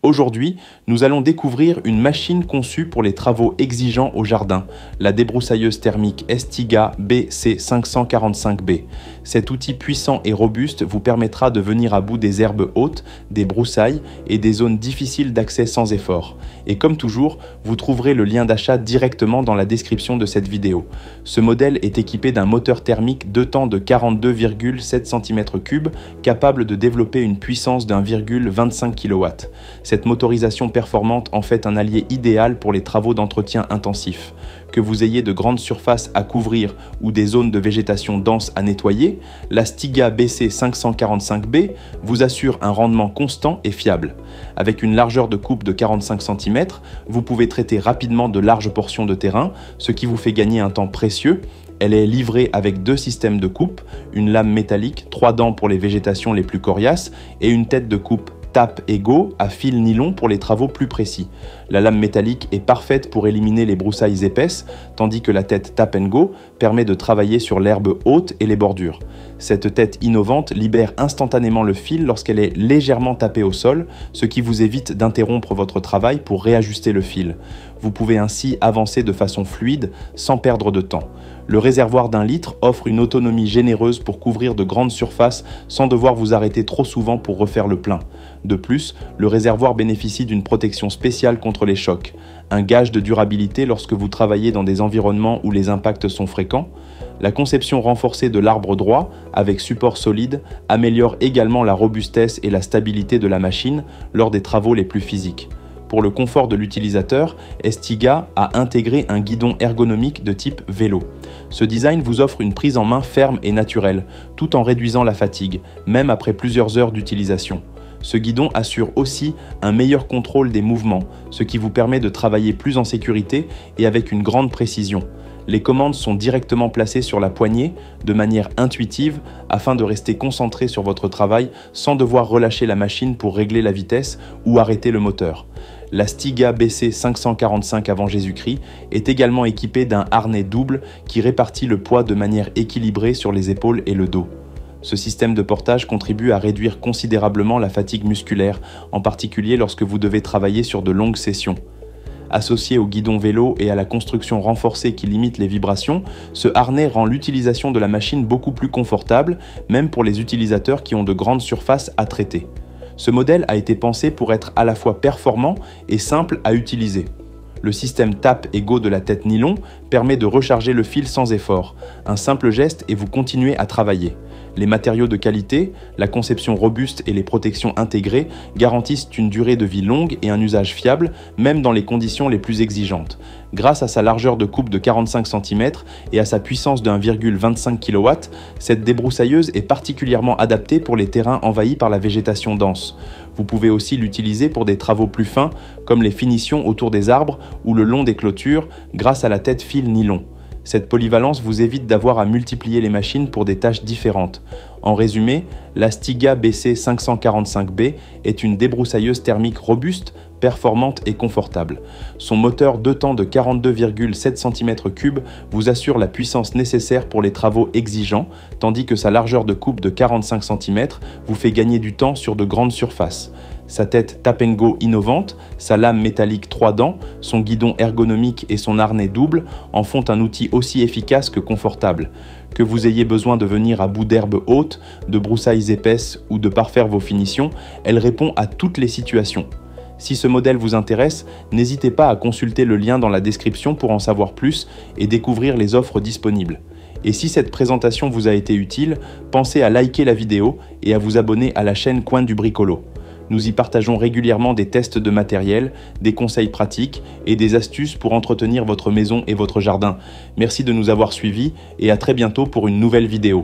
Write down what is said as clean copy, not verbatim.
Aujourd'hui, nous allons découvrir une machine conçue pour les travaux exigeants au jardin, la débroussailleuse thermique Estiga BC545B. Cet outil puissant et robuste vous permettra de venir à bout des herbes hautes, des broussailles et des zones difficiles d'accès sans effort. Et comme toujours, vous trouverez le lien d'achat directement dans la description de cette vidéo. Ce modèle est équipé d'un moteur thermique 2 temps de 42,7 cm3, capable de développer une puissance de 1,25 kW. Cette motorisation performante en fait un allié idéal pour les travaux d'entretien intensif. Que vous ayez de grandes surfaces à couvrir ou des zones de végétation dense à nettoyer, la Stiga BC545B vous assure un rendement constant et fiable. Avec une largeur de coupe de 45 cm, vous pouvez traiter rapidement de larges portions de terrain, ce qui vous fait gagner un temps précieux. Elle est livrée avec 2 systèmes de coupe, une lame métallique, 3 dents pour les végétations les plus coriaces et une tête de coupe Tap & Go à fil nylon pour les travaux plus précis. La lame métallique est parfaite pour éliminer les broussailles épaisses, tandis que la tête Tap & Go permet de travailler sur l'herbe haute et les bordures. Cette tête innovante libère instantanément le fil lorsqu'elle est légèrement tapée au sol, ce qui vous évite d'interrompre votre travail pour réajuster le fil. Vous pouvez ainsi avancer de façon fluide sans perdre de temps. Le réservoir d'1 litre offre une autonomie généreuse pour couvrir de grandes surfaces sans devoir vous arrêter trop souvent pour refaire le plein. De plus, le réservoir bénéficie d'une protection spéciale contre les chocs, un gage de durabilité lorsque vous travaillez dans des environnements où les impacts sont fréquents. La conception renforcée de l'arbre droit, avec support solide, améliore également la robustesse et la stabilité de la machine lors des travaux les plus physiques. Pour le confort de l'utilisateur, Estiga a intégré un guidon ergonomique de type vélo. Ce design vous offre une prise en main ferme et naturelle, tout en réduisant la fatigue, même après plusieurs heures d'utilisation. Ce guidon assure aussi un meilleur contrôle des mouvements, ce qui vous permet de travailler plus en sécurité et avec une grande précision. Les commandes sont directement placées sur la poignée de manière intuitive afin de rester concentré sur votre travail sans devoir relâcher la machine pour régler la vitesse ou arrêter le moteur. La Stiga BC545 avant Jésus-Christ est également équipée d'un harnais double qui répartit le poids de manière équilibrée sur les épaules et le dos. Ce système de portage contribue à réduire considérablement la fatigue musculaire, en particulier lorsque vous devez travailler sur de longues sessions. Associé au guidon vélo et à la construction renforcée qui limite les vibrations, ce harnais rend l'utilisation de la machine beaucoup plus confortable, même pour les utilisateurs qui ont de grandes surfaces à traiter. Ce modèle a été pensé pour être à la fois performant et simple à utiliser. Le système Tap & Go de la tête nylon permet de recharger le fil sans effort. Un simple geste et vous continuez à travailler. Les matériaux de qualité, la conception robuste et les protections intégrées garantissent une durée de vie longue et un usage fiable, même dans les conditions les plus exigeantes. Grâce à sa largeur de coupe de 45 cm et à sa puissance de 1,25 kW, cette débroussailleuse est particulièrement adaptée pour les terrains envahis par la végétation dense. Vous pouvez aussi l'utiliser pour des travaux plus fins, comme les finitions autour des arbres ou le long des clôtures, grâce à la tête fil nylon. Cette polyvalence vous évite d'avoir à multiplier les machines pour des tâches différentes. En résumé, la Stiga BC545B est une débroussailleuse thermique robuste, performante et confortable. Son moteur 2 temps de 42,7 cm3 vous assure la puissance nécessaire pour les travaux exigeants, tandis que sa largeur de coupe de 45 cm vous fait gagner du temps sur de grandes surfaces. Sa tête Tap & Go innovante, sa lame métallique 3 dents, son guidon ergonomique et son harnais double en font un outil aussi efficace que confortable. Que vous ayez besoin de venir à bout d'herbes hautes, de broussailles épaisses ou de parfaire vos finitions, elle répond à toutes les situations. Si ce modèle vous intéresse, n'hésitez pas à consulter le lien dans la description pour en savoir plus et découvrir les offres disponibles. Et si cette présentation vous a été utile, pensez à liker la vidéo et à vous abonner à la chaîne Coin du Bricolo. Nous y partageons régulièrement des tests de matériel, des conseils pratiques et des astuces pour entretenir votre maison et votre jardin. Merci de nous avoir suivis et à très bientôt pour une nouvelle vidéo.